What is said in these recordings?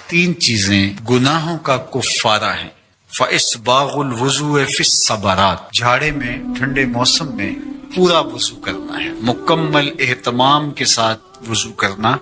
تین چیزیں گناہوں کا کفارہ ہیں۔ فَإِسْبَاغُ الْوُضُوءِ فِي الصَّبَرَاتِ، جھاڑے میں ٹھنڈے موسم میں پورا وضو کرنا ہے، مکمل اہتمام کے ساتھ وضو کرنا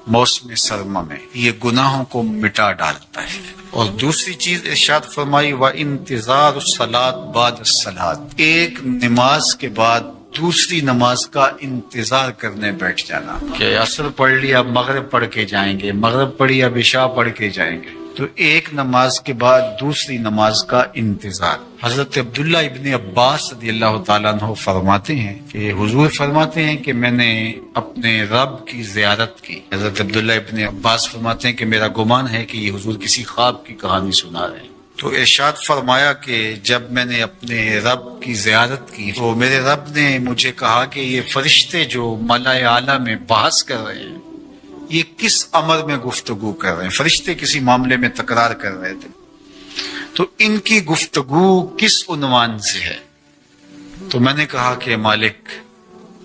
موسم سرما میں، یہ گناہوں کو مٹا ڈالتا ہے۔ اور دوسری چیز ارشاد فرمائی وَإِنْتِظَارُ الصَّلَاةِ بَعْدَ الصَّلَاةِ، ایک نماز کے بعد دوسری نماز کا انتظار کرنے بیٹھ جانا، کہ عصر پڑھ لی اب مغرب پڑھ کے جائیں گے، مغرب پڑھی اب عشاء پڑھ کے جائیں گے، تو ایک نماز کے بعد دوسری نماز کا انتظار۔ حضرت عبداللہ ابن عباس رضی اللہ تعالیٰ عنہ فرماتے ہیں کہ حضور فرماتے ہیں کہ میں نے اپنے رب کی زیارت کی۔ حضرت عبداللہ ابن عباس فرماتے ہیں کہ میرا گمان ہے کہ یہ حضور کسی خواب کی کہانی سنا رہے ہیں۔ تو ارشاد فرمایا کہ جب میں نے اپنے رب کی زیارت کی تو میرے رب نے مجھے کہا کہ یہ فرشتے جو ملائے اعلیٰ میں بحث کر رہے ہیں یہ کس امر میں گفتگو کر رہے ہیں، فرشتے کسی معاملے میں تکرار کر رہے تھے، تو ان کی گفتگو کس عنوان سے ہے؟ تو میں نے کہا کہ مالک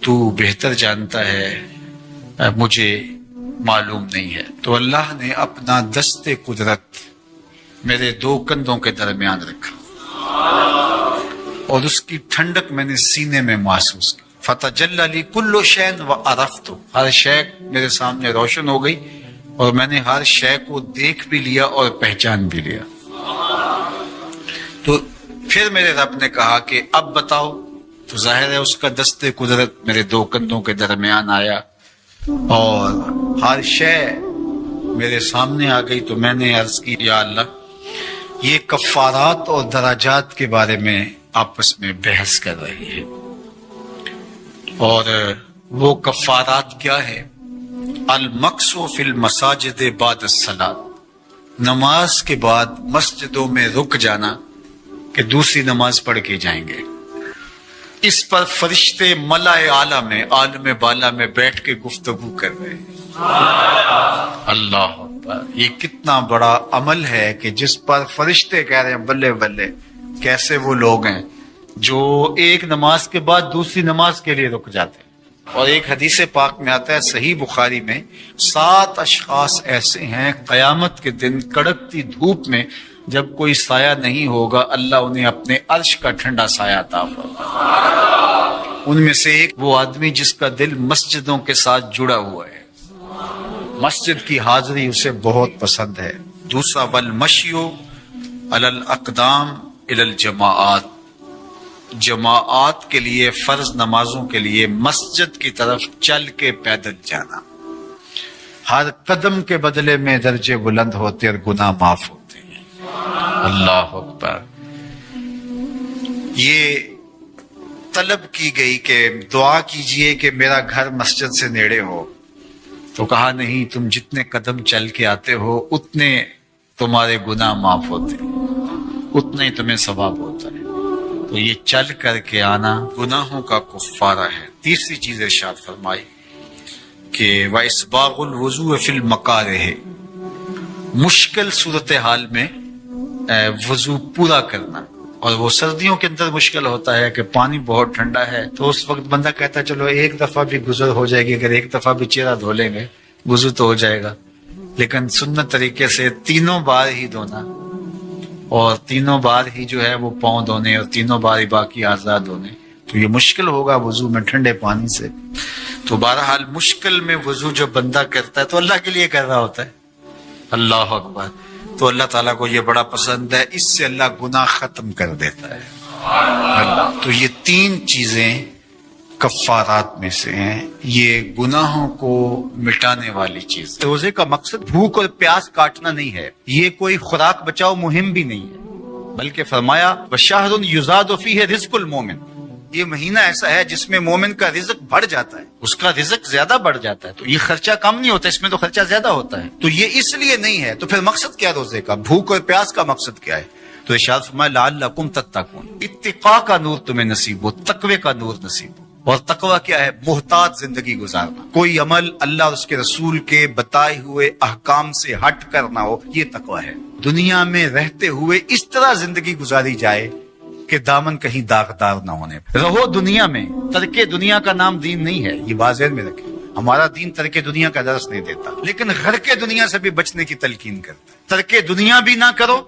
تو بہتر جانتا ہے، مجھے معلوم نہیں ہے۔ تو اللہ نے اپنا دست قدرت میرے دو کندھوں کے درمیان رکھا اور اس کی ٹھنڈک میں نے سینے میں محسوس کی۔ فتجلی لی کل شیء وعرفت، ہر شے میرے سامنے روشن ہو گئی اور میں نے ہر شے کو دیکھ بھی لیا اور پہچان بھی لیا۔ تو پھر میرے رب نے کہا کہ اب بتاؤ، تو ظاہر ہے اس کا دست قدرت میرے دو کندھوں کے درمیان آیا اور ہر شے میرے سامنے آ گئی۔ تو میں نے عرض کی یا اللہ یہ کفارات اور درجات کے بارے میں آپس میں بحث کر رہی ہے، اور وہ کفارات کیا ہے؟ المکث فی المساجد بعد الصلاۃ، نماز کے بعد مسجدوں میں رک جانا کہ دوسری نماز پڑھ کے جائیں گے۔ اس پر فرشتے ملائے اعلیٰ میں عالم بالا میں بیٹھ کے گفتگو کر رہے ہیں۔ اللہ اکبر، یہ کتنا بڑا عمل ہے کہ جس پر فرشتے کہہ رہے ہیں بلے بلے، کیسے وہ لوگ ہیں جو ایک نماز کے بعد دوسری نماز کے لیے رک جاتے ہیں۔ اور ایک حدیث پاک میں آتا ہے صحیح بخاری میں، 7 اشخاص ایسے ہیں قیامت کے دن کڑکتی دھوپ میں جب کوئی سایہ نہیں ہوگا اللہ انہیں اپنے عرش کا ٹھنڈا سایہ عطا فرمائے۔ ان میں سے ایک وہ آدمی جس کا دل مسجدوں کے ساتھ جڑا ہوا ہے، مسجد کی حاضری اسے بہت پسند ہے۔ دوسرا والمشی علی الاقدام الی الجماعات، جماعات کے لیے فرض نمازوں کے لیے مسجد کی طرف چل کے پیدل جانا، ہر قدم کے بدلے میں درجے بلند ہوتے اور گناہ معاف ہوتے ہیں۔ اللہ اکبر، یہ طلب کی گئی کہ دعا کیجئے کہ میرا گھر مسجد سے نیڑے ہو، تو کہا نہیں، تم جتنے قدم چل کے آتے ہو اتنے تمہارے گناہ معاف ہوتے ہیں، اتنا ہی تمہیں ثواب ہوتا ہے۔ تو یہ چل کر کے آنا گناہوں کا کفارہ ہے۔ تیسری چیز ارشاد فرمائی کہ وَإِسْبَاغُ الْوُضُوءِ فِي الْمَكَارِهِ، مشکل صورتحال میں وضو پورا کرنا، اور وہ سردیوں کے اندر مشکل ہوتا ہے کہ پانی بہت ٹھنڈا ہے، تو اس وقت بندہ کہتا ہے چلو ایک دفعہ بھی گزر ہو جائے گی، اگر ایک دفعہ بھی چہرہ دھو لیں گے وضو تو ہو جائے گا، لیکن سنت طریقے سے 3 بار ہی دھونا، اور 3 بار ہی جو ہے وہ پاؤں دھونے، اور 3 بار ہی باقی اعضاء دھونے، تو یہ مشکل ہوگا وضو میں ٹھنڈے پانی سے۔ تو بہرحال مشکل میں وضو جو بندہ کرتا ہے تو اللہ کے لیے کر رہا ہوتا ہے۔ اللہ اکبر، تو اللہ تعالیٰ کو یہ بڑا پسند ہے، اس سے اللہ گناہ ختم کر دیتا ہے۔ اللہ، تو یہ 3 چیزیں کفارات میں سے ہیں، یہ گناہوں کو مٹانے والی چیز۔ روزے کا مقصد بھوک اور پیاس کاٹنا نہیں ہے، یہ کوئی خوراک بچاؤ مہم بھی نہیں ہے، بلکہ فرمایا وَشَهْرٌ يُزَادُ فِيهِ رِزْقُ الْمُؤْمِنِ، یہ مہینہ ایسا ہے جس میں مومن کا رزق بڑھ جاتا ہے، اس کا رزق زیادہ بڑھ جاتا ہے، تو یہ خرچہ کم نہیں ہوتا، اس میں تو خرچہ زیادہ ہوتا ہے، تو یہ اس لیے نہیں ہے۔ تو پھر مقصد کیا روزے کا؟ بھوک اور پیاس کا مقصد کیا ہے؟ تو ارشاد فرمایا لعلکم تتقون، اتقاء کا نور تمہیں نصیب ہو، تقوی کا نور نصیب ہو۔ اور تقوی کیا ہے؟ محتاط زندگی گزارنا، کوئی عمل اللہ اور اس کے رسول کے بتائے ہوئے احکام سے ہٹ کر نہ ہو، یہ تقوی ہے۔ دنیا میں رہتے ہوئے اس طرح زندگی گزاری جائے کہ دامن کہیں داغدار نہ ہونے۔ رہو دنیا میں، ترک دنیا کا نام دین نہیں ہے، یہ واضح میں رکھیں۔ ہمارا دین ترک دنیا کا درس نہیں دیتا، لیکن غرق دنیا سے بھی بچنے کی تلقین کرتا ہے۔ ترک دنیا بھی نہ کرو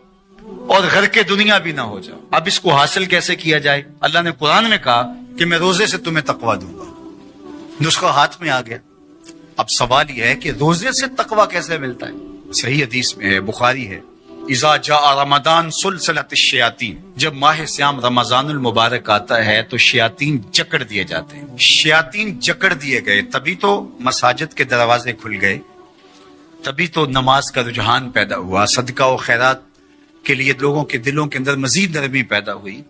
اور غرق دنیا بھی نہ ہو جاؤ۔ اب اس کو حاصل کیسے کیا جائے؟ اللہ نے قرآن میں کہا کہ میں روزے سے تمہیں تقویٰ دوں گا، نسخہ ہاتھ میں آ گیا۔ اب سوال یہ ہے کہ روزے سے تقویٰ کیسے ملتا ہے؟ صحیح حدیث میں ہے، بخاری ہے، اذا جاء رمضان سلسلت الشیاطین، جب ماہ سیام رمضان المبارک آتا ہے تو شیاطین جکڑ دیے جاتے ہیں۔ شیاطین جکڑ دیے گئے، تبھی تو مساجد کے دروازے کھل گئے، تبھی تو نماز کا رجحان پیدا ہوا، صدقہ و خیرات کے لیے لوگوں کے دلوں کے اندر مزید نرمی پیدا ہوئی۔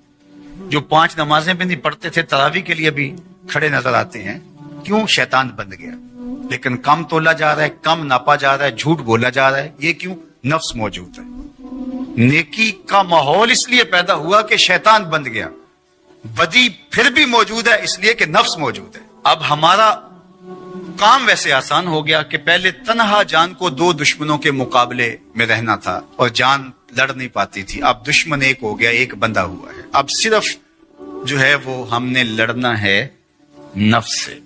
جو 5 نمازیں بھی نہیں پڑھتے تھے تراویح کے لیے بھی کھڑے نظر آتے ہیں۔ کیوں؟ شیطان بند گیا۔ لیکن کم تولا جا رہا ہے، کم ناپا جا رہا ہے، جھوٹ بولا جا رہا ہے، یہ کیوں؟ نفس موجود ہے۔ نیکی کا ماحول اس لیے پیدا ہوا کہ شیطان بند گیا، بدی پھر بھی موجود ہے اس لیے کہ نفس موجود ہے۔ اب ہمارا کام ویسے آسان ہو گیا کہ پہلے تنہا جان کو 2 دشمنوں کے مقابلے میں رہنا تھا اور جان لڑ نہیں پاتی تھی، اب دشمن ایک ہو گیا، ایک بندہ ہوا ہے۔ اب صرف جو ہے وہ ہم نے لڑنا ہے نفس سے،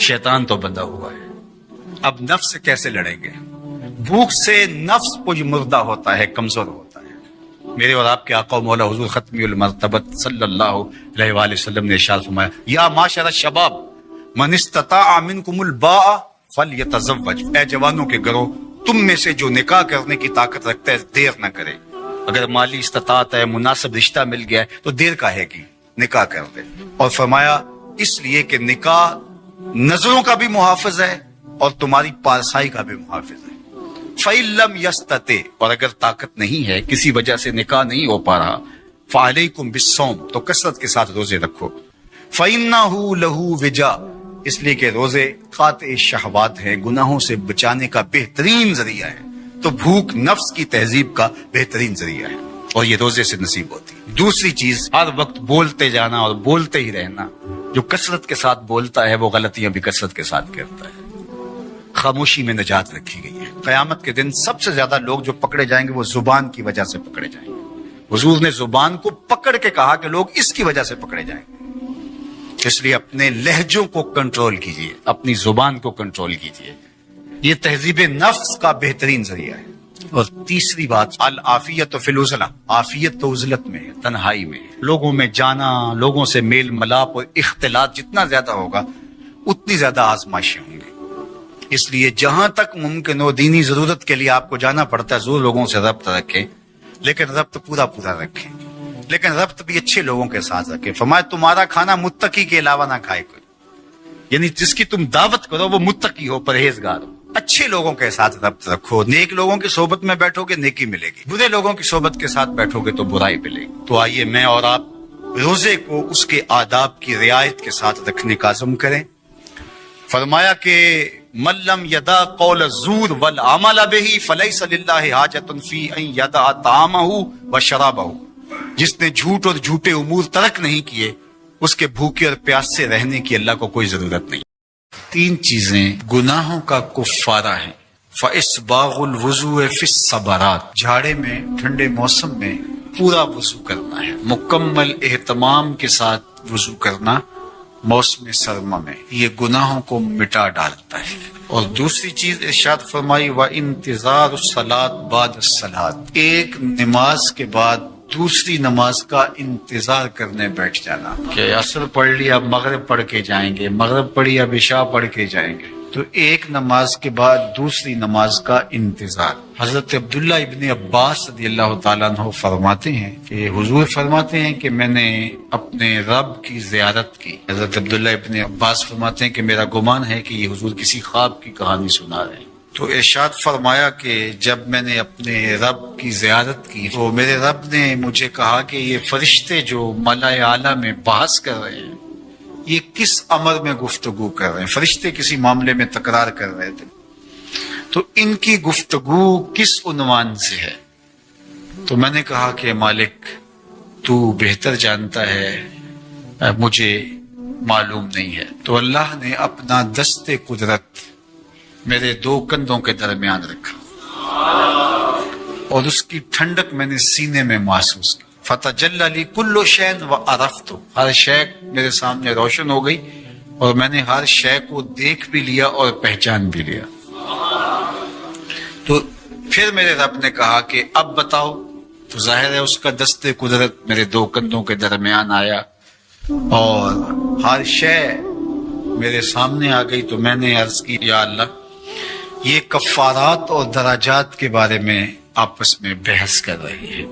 شیطان تو بندہ ہوا ہے۔ اب نفس سے کیسے لڑیں گے؟ بھوک سے نفس پج مردہ ہوتا ہے، کمزور ہوتا ہے۔ میرے اور آپ کے آقا و مولا حضور ختمی المرتبت صلی اللہ علیہ وآلہ وسلم نے ارشاد فرمایا، یا معاشر الشباب من استطاع منکم الباء فلیتزوج، اے جوانوں کے گروہ، تم میں سے جو نکاح کرنے کی طاقت رکھتا ہے دیر نہ کرے۔ اگر مالی استطاعت ہے، مناسب رشتہ مل گیا ہے تو دیر کاہے کی، نکاح کر دے۔ اور فرمایا اس لیے کہ نکاح نظروں کا بھی محافظ ہے اور تمہاری پارسائی کا بھی محافظ ہے۔ فَإِن لَمْ يَسْتَطِعْ، اور اگر طاقت نہیں ہے، کسی وجہ سے نکاح نہیں ہو پا رہا، فَعَلَيْكُمْ بِالصَّوْمِ، تو کثرت کے ساتھ روزے رکھو۔ فَإِنَّهُ لَهُ وِجَاء، اس لیے کہ روزے قاطع شہوات ہیں، گناہوں سے بچانے کا بہترین ذریعہ ہے۔ تو بھوک نفس کی تہذیب کا بہترین ذریعہ ہے اور یہ روزے سے نصیب ہوتی ہے۔ دوسری چیز، ہر وقت بولتے جانا اور بولتے ہی رہنا۔ جو کثرت کے ساتھ بولتا ہے وہ غلطیاں بھی کثرت کے ساتھ کرتا ہے۔ خاموشی میں نجات رکھی گئی ہے۔ قیامت کے دن سب سے زیادہ لوگ جو پکڑے جائیں گے وہ زبان کی وجہ سے پکڑے جائیں گے۔ حضور نے زبان کو پکڑ کے کہا کہ لوگ اس کی وجہ سے پکڑے جائیں گے۔ اس لیے اپنے لہجوں کو کنٹرول کیجئے، اپنی زبان کو کنٹرول کیجئے، یہ تہذیب نفس کا بہترین ذریعہ ہے۔ اور تیسری بات، العافیت فی العزلہ، عافیت تو عزلت میں ہے، تنہائی میں ہے۔ لوگوں میں جانا، لوگوں سے میل ملاپ اور اختلاط جتنا زیادہ ہوگا اتنی زیادہ آزمائشیں ہوں گی۔ اس لیے جہاں تک ممکن ہو دینی ضرورت کے لیے آپ کو جانا پڑتا ہے، ضرور لوگوں سے ربط رکھیں، لیکن ربط پورا رکھیں، لیکن ربط بھی اچھے لوگوں کے ساتھ رکھیں۔ فرمایا تمہارا کھانا متقی کے علاوہ نہ کھائے کوئی، یعنی جس کی تم دعوت کرو وہ متقی ہو، پرہیزگار ہو۔ اچھے لوگوں کے ساتھ ربط رکھو، نیک لوگوں کی صحبت میں بیٹھو گے نیکی ملے گی، برے لوگوں کی صحبت کے ساتھ بیٹھو گے تو برائی ملے گی۔ تو آئیے میں اور آپ روزے کو اس کے آداب کی رعایت کے ساتھ رکھنے کا عزم کریں۔ فرمایا کہ من لم یدع قول الزور والعمل به فلیس للہ حاجۃ فی ان یدع طعامہ وشرابہ، جس نے جھوٹ اور جھوٹے امور ترک نہیں کیے اس کے بھوکے اور پیاس سے رہنے کی اللہ کو کوئی ضرورت نہیں۔ 3 چیزیں گناہوں کا کفارہ ہیں۔ فَإِسْبَاغُ الْوُضُوءِ فِي الصَّبَرَاتِ، جھاڑے میں، ٹھنڈے موسم میں پورا وضو کرنا ہے، مکمل اہتمام کے ساتھ وضو کرنا موسم سرما میں، یہ گناہوں کو مٹا ڈالتا ہے۔ اور دوسری چیز ارشاد فرمائی وَإِنْتِظَارُ الصَّلَاةِ بَعْدَ الصَّلَاةِ، ایک نماز کے بعد دوسری نماز کا انتظار کرنے بیٹھ جانا، کہ عصر پڑھ لی اب مغرب پڑھ کے جائیں گے، مغرب پڑھی اب عشاء پڑھ کے جائیں گے، تو ایک نماز کے بعد دوسری نماز کا انتظار۔ حضرت عبداللہ ابن عباس رضی اللہ تعالیٰ عنہ فرماتے ہیں کہ حضور فرماتے ہیں کہ میں نے اپنے رب کی زیارت کی۔ حضرت عبداللہ ابن عباس فرماتے ہیں کہ میرا گمان ہے کہ یہ حضور کسی خواب کی کہانی سنا رہے ہیں۔ تو ارشاد فرمایا کہ جب میں نے اپنے رب کی زیارت کی تو میرے رب نے مجھے کہا کہ یہ فرشتے جو ملائے اعلیٰ میں بحث کر رہے ہیں یہ کس امر میں گفتگو کر رہے ہیں، فرشتے کسی معاملے میں تکرار کر رہے تھے، تو ان کی گفتگو کس عنوان سے ہے؟ تو میں نے کہا کہ مالک تو بہتر جانتا ہے، مجھے معلوم نہیں ہے۔ تو اللہ نے اپنا دست قدرت میرے 2 کندھوں کے درمیان رکھا اور اس کی ٹھنڈک میں نے سینے میں محسوس کی۔ فتجلی لی کل شیء وعرفت، ہر شے میرے سامنے روشن ہو گئی اور میں نے ہر شے کو دیکھ بھی لیا اور پہچان بھی لیا۔ تو پھر میرے رب نے کہا کہ اب بتاؤ، تو ظاہر ہے اس کا دست قدرت میرے دو کندھوں کے درمیان آیا اور ہر شے میرے سامنے آ گئی۔ تو میں نے عرض کی یا اللہ، یہ کفارات اور دراجات کے بارے میں آپس میں بحث کر رہی ہے،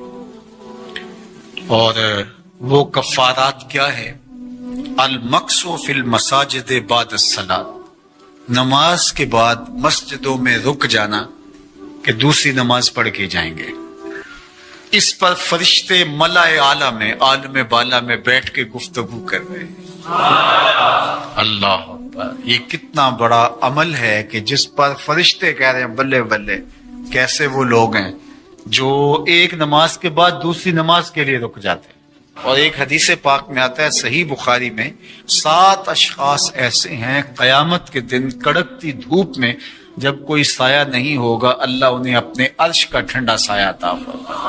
اور وہ کفارات کیا ہے؟ المکث فی المساجد بعد الصلاۃ، نماز کے بعد مسجدوں میں رک جانا کہ دوسری نماز پڑھ کے جائیں گے۔ اس پر فرشتے ملائے اعلیٰ میں، عالم بالا میں بیٹھ کے گفتگو کر رہے ہیں۔ اللہ اکبر، یہ کتنا بڑا عمل ہے کہ جس پر فرشتے کہہ رہے ہیں بلے بلے، کیسے وہ لوگ ہیں جو ایک نماز کے بعد دوسری نماز کے لیے رک جاتے ہیں۔ اور ایک حدیث پاک میں آتا ہے صحیح بخاری میں، 7 اشخاص ایسے ہیں قیامت کے دن کڑکتی دھوپ میں جب کوئی سایہ نہیں ہوگا، اللہ انہیں اپنے عرش کا ٹھنڈا سایہ عطا فرمائے۔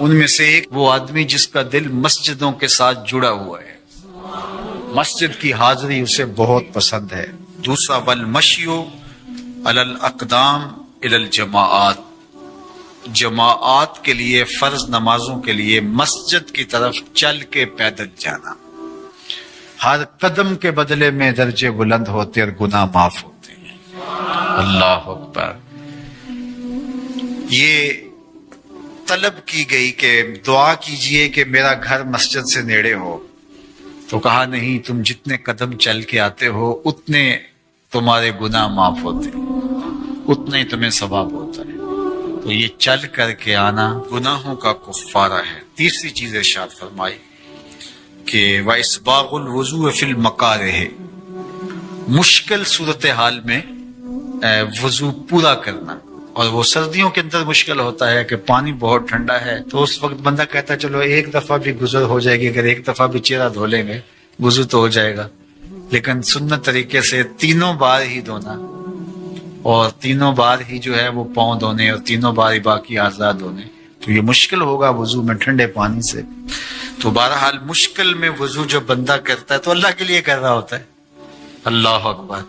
ان میں سے ایک وہ آدمی جس کا دل مسجدوں کے ساتھ جڑا ہوا ہے، مسجد کی حاضری اسے بہت پسند ہے۔ دوسرا والمشیو علی الاقدام الی الجماعات، جماعات کے لیے، فرض نمازوں کے لیے مسجد کی طرف چل کے پیدل جانا۔ ہر قدم کے بدلے میں درجے بلند ہوتے اور گناہ معاف ہوتے ہیں۔ اللہ اکبر۔ یہ طلب کی گئی کہ دعا کیجئے کہ میرا گھر مسجد سے نیڑے ہو، تو کہا نہیں، تم جتنے قدم چل کے آتے ہو اتنے تمہارے گناہ معاف ہوتے ہیں، اتنا ہی تمہیں ثواب ہوتا ہے۔ تو یہ چل کر کے آنا گناہوں کا کفارہ ہے۔ تیسری چیز ارشاد فرمائی کہ وَإِسْبَاغُ الْوُضُوءِ فِي الْمَقَارِهِ، مشکل صورتحال میں وضو پورا کرنا۔ اور وہ سردیوں کے اندر مشکل ہوتا ہے کہ پانی بہت ٹھنڈا ہے، تو اس وقت بندہ کہتا ہے چلو ایک دفعہ بھی گزر ہو جائے گی، اگر ایک دفعہ بھی چہرہ دھو لیں گے وضو تو ہو جائے گا۔ لیکن سنت طریقے سے 3 بار ہی دھونا، اور 3 بار ہی جو ہے وہ پاؤں دھونے، اور 3 بار ہی باقی اعضاء دھونے۔ تو یہ مشکل ہوگا وضو میں ٹھنڈے پانی سے۔ تو بہرحال مشکل میں وضو جو بندہ کرتا ہے تو اللہ کے لیے کر رہا ہوتا ہے۔ اللہ اکبر۔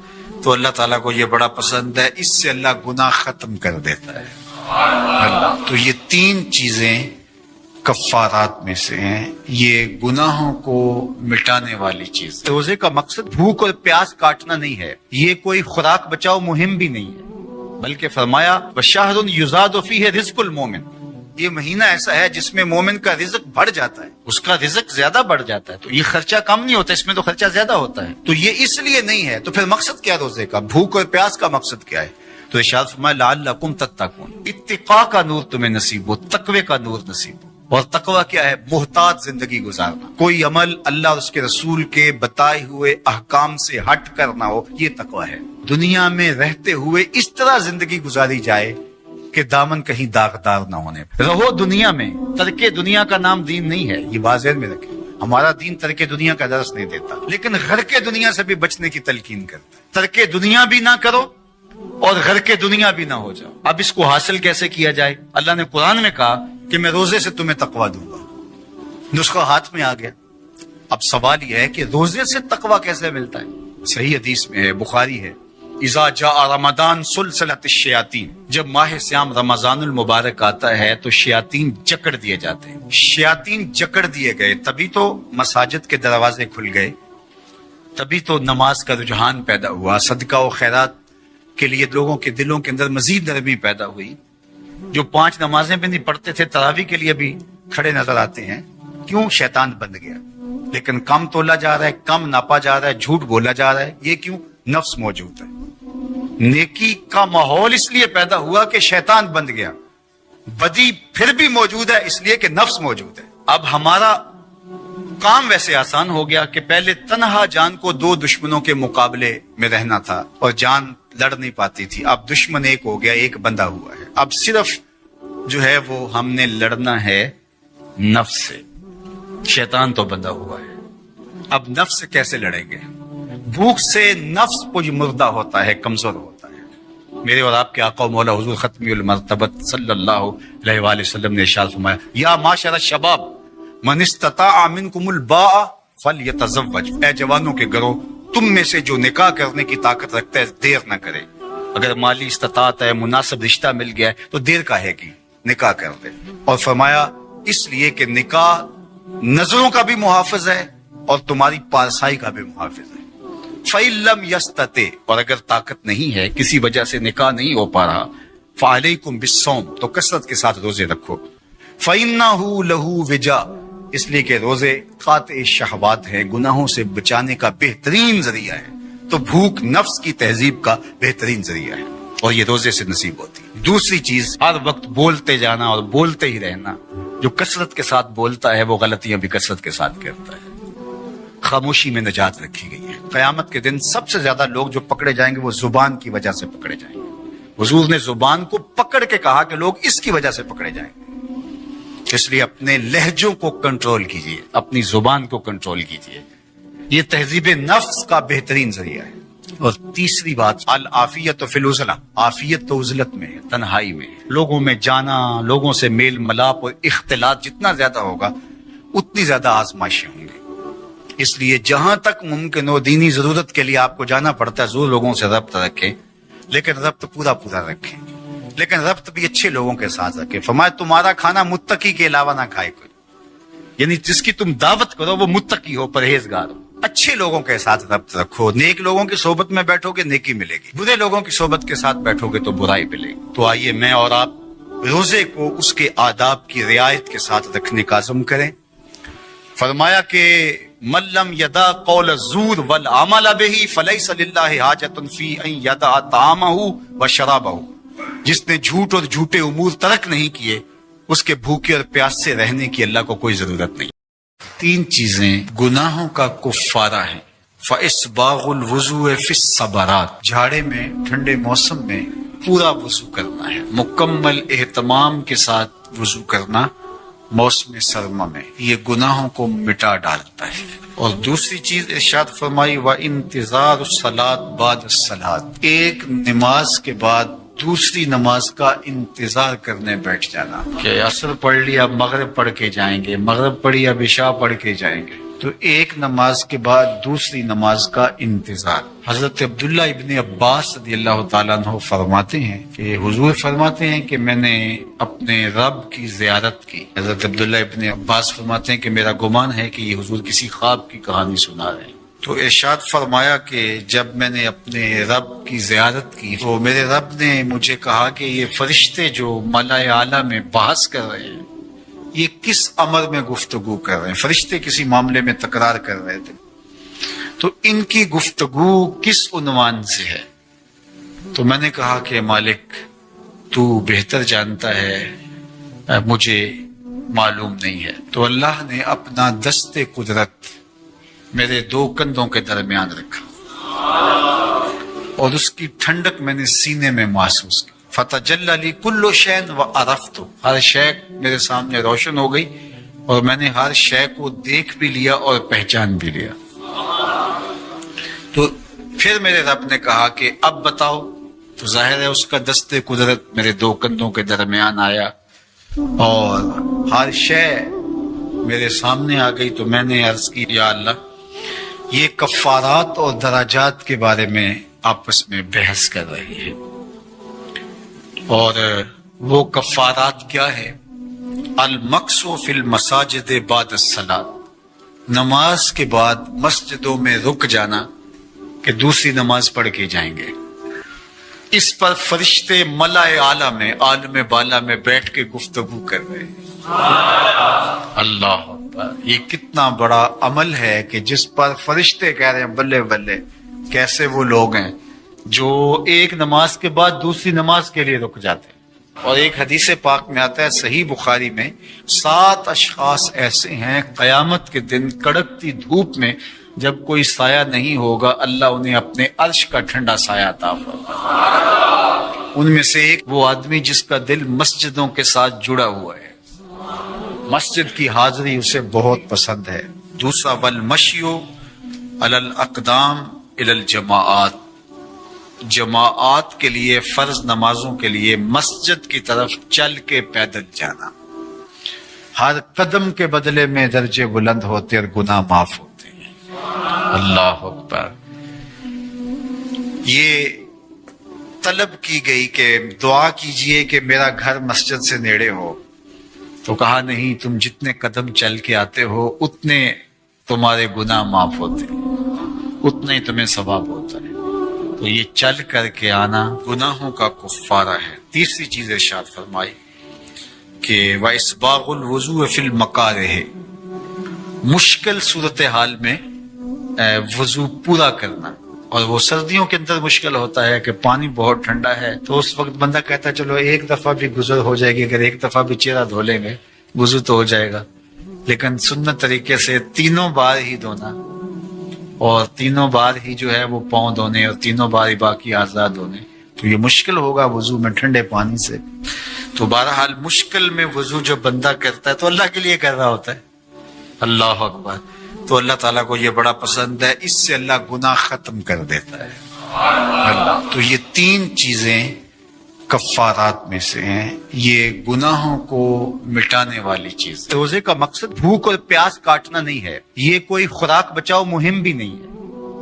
تو اللہ تعالیٰ کو یہ بڑا پسند ہے، اس سے اللہ گناہ ختم کر دیتا ہے۔ اللہ تو یہ 3 چیزیں کفارات میں سے ہیں، یہ گناہوں کو مٹانے والی چیز۔ روزے کا مقصد بھوک اور پیاس کاٹنا نہیں ہے، یہ کوئی خوراک بچاؤ مہم بھی نہیں ہے، بلکہ فرمایا وَشَهْرٌ يُزَادُ فِيهِ رِزْقُ الْمُؤْمِنِ، یہ مہینہ ایسا ہے جس میں مومن کا رزق بڑھ جاتا ہے، اس کا رزق زیادہ بڑھ جاتا ہے۔ تو یہ خرچہ کم نہیں ہوتا، اس میں تو خرچہ زیادہ ہوتا ہے۔ تو یہ اس لیے نہیں ہے، تو پھر مقصد کیا روزے کا؟ بھوک اور پیاس کا مقصد کیا ہے؟ تو ارشاد فرمایا لعلکم تتقون، اتقاء کا نور تمہیں نصیب ہو، تقوی کا نور نصیب ہو۔ اور تقوی کیا ہے؟ محتاط زندگی گزارنا، کوئی عمل اللہ اور اس کے رسول کے بتائے ہوئے احکام سے ہٹ کر نہ ہو، یہ تقوی ہے۔ دنیا میں رہتے ہوئے اس طرح زندگی گزاری جائے کہ دامن کہیں داغدار نہ ہونے۔ رہو دنیا میں، ترک دنیا کا نام دین نہیں ہے، یہ بات ذہن میں رکھیں۔ ہمارا دین ترک دنیا کا درس نہیں دیتا، لیکن غرق دنیا سے بھی بچنے کی تلقین کرتا ہے۔ ترک دنیا بھی نہ کرو اور غرق دنیا بھی نہ ہو جاؤ۔ اب اس کو حاصل کیسے کیا جائے؟ اللہ نے قرآن میں کہا کہ میں روزے سے تمہیں تقویٰ دوں گا، نسخہ ہاتھ میں آ گیا۔ اب سوال یہ ہے کہ روزے سے تقویٰ کیسے ملتا ہے؟ صحیح حدیث میں ہے، بخاری ہے، اذا جاء رمضان سلسلت الشیاطین، جب ماہ سیام رمضان المبارک آتا ہے تو شیاطین جکڑ دیے جاتے ہیں۔ شیاطین جکڑ دیے گئے، تبھی تو مساجد کے دروازے کھل گئے، تبھی تو نماز کا رجحان پیدا ہوا، صدقہ و خیرات کے لیے لوگوں کے دلوں کے اندر مزید نرمی پیدا ہوئی۔ جو 5 نمازیں بھی نہیں پڑھتے تھے تراویح کے لیے بھی کھڑے نظر آتے ہیں۔ کیوں؟ شیطان بند گیا۔ لیکن کم تولا جا رہا ہے، کم ناپا جا رہا ہے، جھوٹ بولا جا رہا ہے، یہ کیوں؟ نفس موجود ہے۔ نیکی کا ماحول اس لیے پیدا ہوا کہ شیطان بند گیا، بدی پھر بھی موجود ہے اس لیے کہ نفس موجود ہے۔ اب ہمارا کام ویسے آسان ہو گیا کہ پہلے تنہا جان کو 2 دشمنوں کے مقابلے میں رہنا تھا اور جان لڑ نہیں پاتی تھی، اب دشمن ایک ہو گیا، ایک بندہ ہوا ہے۔ اب صرف جو ہے وہ ہم نے لڑنا ہے نفس سے، شیطان تو بندہ ہوا ہے۔ اب نفس سے کیسے لڑیں گے؟ بھوک سے نفس پج مردہ ہوتا ہے، کمزور ہوتا ہے۔ میرے اور آپ کے آقا و مولا حضور ختمی المرتبت صلی اللہ علیہ وآلہ وسلم نے ارشاد فرمایا یا معاشر الشباب من استطاع منکم الباء فلیتزوج، اے جوانوں کے گروہ تم میں سے جو نکاح کرنے کی طاقت رکھتا ہے دیر نہ کرے. اگر مالی استطاعت ہے، مناسب رشتہ مل گیا ہے تو دیر کا ہے کہ نکاح کر دے. اور فرمایا اس لیے کہ نکاح نظروں کا بھی محافظ ہے اور تمہاری پارسائی کا بھی محافظ ہے. فَإِن لَمْ يَسْتَطِعْ، اور اگر طاقت نہیں ہے، کسی وجہ سے نکاح نہیں ہو پا رہا، فَعَلَيْكُمْ بِالصَّوْمِ، تو کثرت کے ساتھ روزے رکھو. فَإِنَّهُ لَهُ وِجَاء، اس لیے کہ روزے قاطع شہوات ہیں، گناہوں سے بچانے کا بہترین ذریعہ ہے. تو بھوک نفس کی تہذیب کا بہترین ذریعہ ہے اور یہ روزے سے نصیب ہوتی ہے. دوسری چیز، ہر وقت بولتے جانا اور بولتے ہی رہنا. جو کثرت کے ساتھ بولتا ہے وہ غلطیاں بھی کثرت کے ساتھ کرتا ہے. خاموشی میں نجات رکھی گئی ہے. قیامت کے دن سب سے زیادہ لوگ جو پکڑے جائیں گے وہ زبان کی وجہ سے پکڑے جائیں گے. حضور نے زبان کو پکڑ کے کہا کہ لوگ اس کی وجہ سے پکڑے جائیں گے. اس لیے اپنے لہجوں کو کنٹرول کیجئے، اپنی زبان کو کنٹرول کیجئے. یہ تہذیب نفس کا بہترین ذریعہ ہے. اور تیسری بات، العافیت فی العزلہ، عافیت تو عزلت میں ہے، تنہائی میں ہے. لوگوں میں جانا، لوگوں سے میل ملاپ اور اختلاط جتنا زیادہ ہوگا اتنی زیادہ آزمائشیں ہوں گی. اس لیے جہاں تک ممکن ہو دینی ضرورت کے لیے آپ کو جانا پڑتا ہے، ضرور لوگوں سے ربط رکھیں، لیکن ربط پورا رکھیں، لیکن ربط بھی اچھے لوگوں کے ساتھ رکھیں. فرمایا تمہارا کھانا متقی کے علاوہ نہ کھائے کوئی، یعنی جس کی تم دعوت کرو وہ متقی ہو، پرہیزگار ہو. اچھے لوگوں کے ساتھ ربط رکھو. نیک لوگوں کی صحبت میں بیٹھو گے نیکی ملے گی، برے لوگوں کی صحبت کے ساتھ بیٹھو گے تو برائی ملے گی. تو آئیے میں اور آپ روزے کو اس کے آداب کی رعایت کے ساتھ رکھنے کا عزم کریں. فرمایا کہ من لم یدع قول الزور والعمل به فلیس للہ حاجۃ فی ان یدع طعامہ وشرابہ. جس نے جھوٹ اور جھوٹے امور ترک نہیں کیے اس کے بھوکے اور پیاس سے رہنے کی اللہ کو کوئی ضرورت نہیں. تین چیزیں گناہوں کا کفارہ ہیں. فاسباغ الوضوء فی الصبرات، جھاڑے میں ٹھنڈے موسم میں پورا وضو کرنا ہے، مکمل اہتمام کے ساتھ وضو کرنا موسم سرما میں، یہ گناہوں کو مٹا ڈالتا ہے. اور دوسری چیز ارشاد فرمائی وانتظار الصلاۃ بعد الصلاۃ، ایک نماز کے بعد دوسری نماز کا انتظار کرنے بیٹھ جانا. کہ عصر پڑھ لی اب مغرب پڑھ کے جائیں گے، مغرب پڑھی اب عشاء پڑھ کے جائیں گے، تو ایک نماز کے بعد دوسری نماز کا انتظار. حضرت عبداللہ ابن عباس رضی اللہ تعالیٰ عنہ فرماتے ہیں کہ حضور فرماتے ہیں کہ میں نے اپنے رب کی زیارت کی. حضرت عبداللہ ابن عباس فرماتے ہیں کہ میرا گمان ہے کہ یہ حضور کسی خواب کی کہانی سنا رہے ہیں. تو ارشاد فرمایا کہ جب میں نے اپنے رب کی زیارت کی تو میرے رب نے مجھے کہا کہ یہ فرشتے جو ملائے اعلیٰ میں بحث کر رہے ہیں یہ کس امر میں گفتگو کر رہے ہیں. فرشتے کسی معاملے میں تکرار کر رہے تھے، تو ان کی گفتگو کس عنوان سے ہے؟ تو میں نے کہا کہ مالک تو بہتر جانتا ہے، مجھے معلوم نہیں ہے. تو اللہ نے اپنا دست قدرت میرے دو کندھوں کے درمیان رکھا اور اس کی ٹھنڈک میں نے سینے میں محسوس کی. فتجلی لی کل شیء وعرفت، ہر شے میرے سامنے روشن ہو گئی اور میں نے ہر شے کو دیکھ بھی لیا اور پہچان بھی لیا. تو پھر میرے رب نے کہا کہ اب بتاؤ. تو ظاہر ہے اس کا دست قدرت میرے دو کندھوں کے درمیان آیا اور ہر شے میرے سامنے آ گئی. تو میں نے عرض کی یا اللہ یہ کفارات اور درجات کے بارے میں آپس میں بحث کر رہی ہے، اور وہ کفارات کیا ہے؟ المکث فی المساجد بعد الصلاۃ، نماز کے بعد مسجدوں میں رک جانا کہ دوسری نماز پڑھ کے جائیں گے. اس پر فرشتے ملائے اعلیٰ میں عالم بالا میں بیٹھ کے گفتگو کر رہے ہیں. اللہ اکبر، یہ کتنا بڑا عمل ہے کہ جس پر فرشتے کہہ رہے ہیں بلے بلے. کیسے وہ لوگ ہیں جو ایک نماز کے بعد دوسری نماز کے لیے رک جاتے ہیں. اور ایک حدیث پاک میں آتا ہے صحیح بخاری میں 7 اشخاص ایسے ہیں قیامت کے دن کڑکتی دھوپ میں جب کوئی سایہ نہیں ہوگا اللہ انہیں اپنے عرش کا ٹھنڈا سایہ عطا فرمائے. ان میں سے ایک وہ آدمی جس کا دل مسجدوں کے ساتھ جڑا ہوا ہے، مسجد کی حاضری اسے بہت پسند ہے. دوسرا والمشی علی الاقدام الی الجماعات، جماعات کے لیے فرض نمازوں کے لیے مسجد کی طرف چل کے پیدل جانا. ہر قدم کے بدلے میں درجے بلند ہوتے اور گناہ معاف ہوتے. اللہ اکبر. یہ طلب کی گئی کہ دعا کیجئے کہ میرا گھر مسجد سے نیڑے ہو، تو کہا نہیں، تم جتنے قدم چل کے آتے ہو اتنے تمہارے گناہ معاف ہوتے ہیں، اتنا ہی تمہیں ثواب ہوتا ہے. تو یہ چل کر کے آنا گناہوں کا کفارہ ہے. تیسری چیز ارشاد فرمائی کہ وَإِسْبَاغُ الْوُضُوءِ فِي الْمَكَارِهِ، مشکل صورتحال میں وضو پورا کرنا. اور وہ سردیوں کے اندر مشکل ہوتا ہے کہ پانی بہت ٹھنڈا ہے، تو اس وقت بندہ کہتا ہے چلو ایک دفعہ بھی گزر ہو جائے گی، اگر ایک دفعہ بھی چہرہ دھو لیں گے وضو تو ہو جائے گا. لیکن سنت طریقے سے 3 بار ہی دھونا، اور 3 بار ہی جو ہے وہ پاؤں دھونے، اور 3 بار ہی باقی اعضاء دھونے. تو یہ مشکل ہوگا وضو میں ٹھنڈے پانی سے. تو بہرحال مشکل میں وضو جو بندہ کرتا ہے تو اللہ کے لیے کر رہا ہوتا ہے. اللہ اکبر. تو اللہ تعالیٰ کو یہ بڑا پسند ہے، اس سے اللہ گناہ ختم کر دیتا ہے. اللہ تو یہ 3 چیزیں کفارات میں سے ہیں، یہ گناہوں کو مٹانے والی چیز. روزے کا مقصد بھوک اور پیاس کاٹنا نہیں ہے، یہ کوئی خوراک بچاؤ مہم بھی نہیں ہے،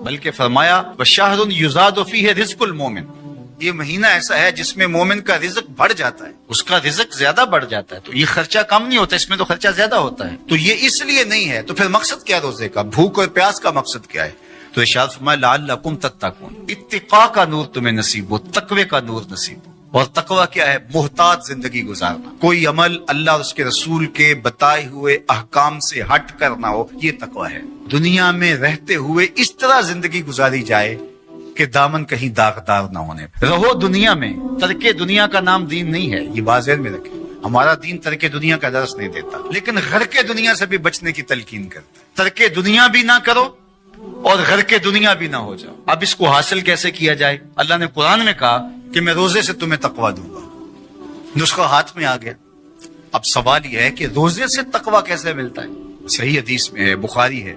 بلکہ فرمایا وَشَهْرٌ يُزَادُ فِيهِ رِزْقُ الْمُؤْمِنِ، یہ مہینہ ایسا ہے جس میں مومن کا رزق بڑھ جاتا ہے، اس کا رزق زیادہ بڑھ جاتا ہے. تو یہ خرچہ کم نہیں ہوتا، اس میں تو خرچہ زیادہ ہوتا ہے. تو یہ اس لیے نہیں ہے. تو پھر مقصد کیا روزے کا؟ بھوک اور پیاس کا مقصد کیا ہے؟ تو ارشاد فرمایا لعلکم تتقون، اتقاء کا نور تمہیں نصیب ہو، تقوی کا نور نصیب ہو. اور تقوی کیا ہے؟ محتاط زندگی گزارنا، کوئی عمل اللہ اور اس کے رسول کے بتائے ہوئے احکام سے ہٹ کر نہ ہو، یہ تقوی ہے. دنیا میں رہتے ہوئے اس طرح زندگی گزاری جائے کہ دامن کہیں داغدار نہ ہونے. رہو دنیا میں، ترک دنیا کا نام دین نہیں ہے، یہ واضح میں رکھیں. ہمارا دین ترک دنیا کا درس نہیں دیتا، لیکن غرق دنیا سے بھی بچنے کی تلقین کرتا ہے. ترک دنیا بھی نہ کرو اور غرق دنیا بھی نہ ہو جاؤ. اب اس کو حاصل کیسے کیا جائے؟ اللہ نے قرآن میں کہا کہ میں روزے سے تمہیں تقویٰ دوں گا. نسخہ ہاتھ میں آ گیا. اب سوال یہ ہے کہ روزے سے تقویٰ کیسے ملتا ہے؟ صحیح حدیث میں ہے، بخاری ہے،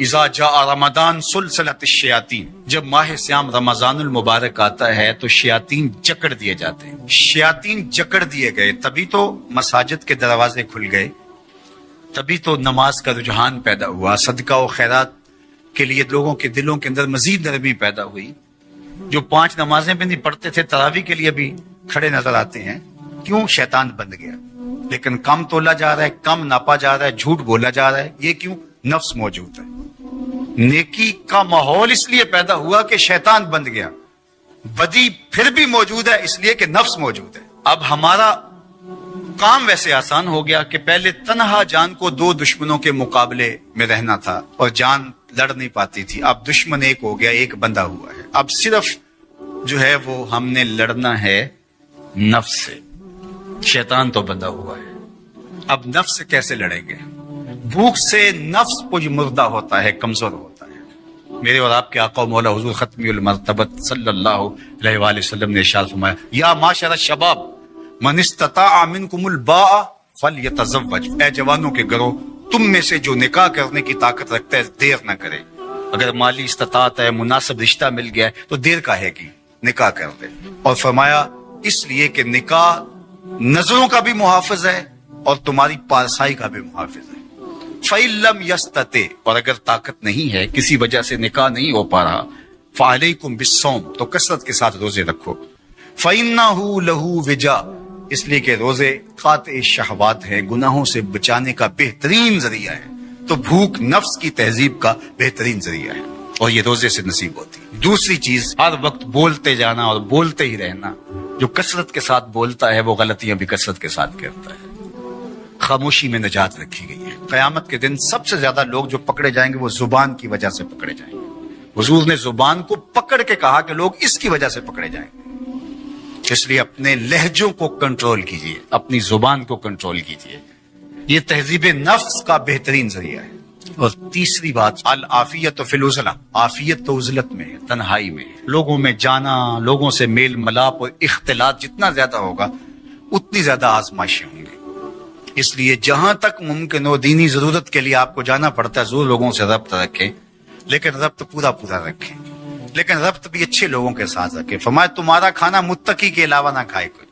اذا جاء رمضان سلسلت الشیاطین، جب ماہ سیام رمضان المبارک آتا ہے تو شیاطین جکڑ دیے جاتے ہیں. شیاطین جکڑ دیے گئے، تبھی تو مساجد کے دروازے کھل گئے، تبھی تو نماز کا رجحان پیدا ہوا، صدقہ و خیرات کے لیے لوگوں کے دلوں کے اندر مزید نرمی پیدا ہوئی. جو 5 نمازیں بھی نہیں پڑھتے تھے تراویح کے لیے بھی کھڑے نظر آتے ہیں. کیوں؟ شیطان بند گیا. لیکن کم تولا جا رہا ہے، کم ناپا جا رہا ہے، جھوٹ بولا جا رہا ہے. یہ کیوں؟ نفس موجود ہے. نیکی کا ماحول اس لیے پیدا ہوا کہ شیطان بند گیا. بدی پھر بھی موجود ہے اس لیے کہ نفس موجود ہے. اب ہمارا کام ویسے آسان ہو گیا کہ پہلے تنہا جان کو 2 دشمنوں کے مقابلے میں رہنا تھا اور جان لڑ نہیں پاتی تھی. اب دشمن ایک ہو گیا، ایک بندہ ہوا ہے. اب صرف جو ہے وہ ہم نے لڑنا ہے نفس سے. شیطان تو بندہ ہوا ہے. اب نفس سے کیسے لڑیں گے؟ بھوک سے نفس پج مردہ ہوتا ہے، کمزور ہوتا ہے. میرے اور آپ کے آقا و مولا حضور ختمی المرتبت صلی اللہ علیہ وآلہ وسلم نے ارشاد فرمایا یا معاشر الشباب من استطاع منکم الباء فلیتزوج، اے جوانوں کے گروہ، تم میں سے جو نکاح کرنے کی طاقت رکھتا ہے دیر نہ کرے. اگر مالی استطاعت ہے، مناسب رشتہ مل گیا ہے تو دیر کاہے کی، نکاح کر دے. اور فرمایا اس لیے کہ نکاح نظروں کا بھی محافظ ہے اور تمہاری پارسائی کا بھی محافظ ہے. فَإِن لَمْ يَسْتَطِعْ، اور اگر طاقت نہیں ہے، کسی وجہ سے نکاح نہیں ہو پا رہا، فَعَلَيْكُمْ بِالصَّوْمِ، تو کثرت کے ساتھ روزے رکھو. فَإِنَّهُ لَهُ وِجَاء، اس لیے کہ روزے قاطع شہوات ہیں، گناہوں سے بچانے کا بہترین ذریعہ ہے. تو بھوک نفس کی تہذیب کا بہترین ذریعہ ہے اور یہ روزے سے نصیب ہوتی ہے. دوسری چیز، ہر وقت بولتے جانا اور بولتے ہی رہنا. جو کثرت کے ساتھ بولتا ہے وہ غلطیاں بھی کثرت کے ساتھ کرتا ہے. خاموشی میں نجات رکھی گئی ہے. قیامت کے دن سب سے زیادہ لوگ جو پکڑے جائیں گے وہ زبان کی وجہ سے پکڑے جائیں گے. حضور نے زبان کو پکڑ کے کہا کہ لوگ اس کی وجہ سے پکڑے جائیں گے. اس لیے اپنے لہجوں کو کنٹرول کیجئے، اپنی زبان کو کنٹرول کیجئے. یہ تہذیب نفس کا بہترین ذریعہ ہے. اور تیسری بات، العافیت فی العزلہ، عافیت تو عزلت میں ہے، تنہائی میں. لوگوں میں جانا، لوگوں سے میل ملاپ اور اختلاط جتنا زیادہ ہوگا اتنی زیادہ آزمائشیں ہوں گی. اس لیے جہاں تک ممکن ہو دینی ضرورت کے لیے آپ کو جانا پڑتا ہے، ضرور لوگوں سے ربط رکھیں، لیکن ربط پورا رکھیں، لیکن ربط بھی اچھے لوگوں کے ساتھ رکھیں. فرمایا تمہارا کھانا متقی کے علاوہ نہ کھائے کوئی،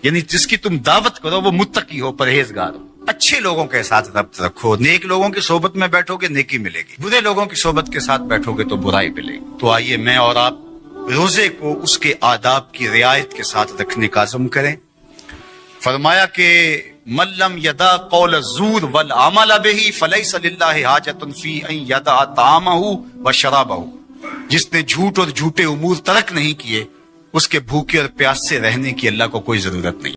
یعنی جس کی تم دعوت کرو وہ متقی ہو، پرہیزگار ہو، اچھے اچھے لوگوں کے ساتھ ربط رکھو. نیک لوگوں کی صحبت میں بیٹھو گے نیکی ملے گی, برے لوگوں کی صحبت کے ساتھ بیٹھو گے تو برائی ملے گی. تو آئیے میں اور آپ روزے کو اس کے آداب کی رعایت کے ساتھ رکھنے کا عزم کریں. فرمایا کہ من لم یدع قول الزور والعمل به فلیس للہ حاجۃ فی ان یدع طعامہ وشرابہ. جس نے جھوٹ اور جھوٹے امور ترک نہیں کیے, اس کے بھوکے اور پیاس سے رہنے کی اللہ کو کوئی ضرورت نہیں.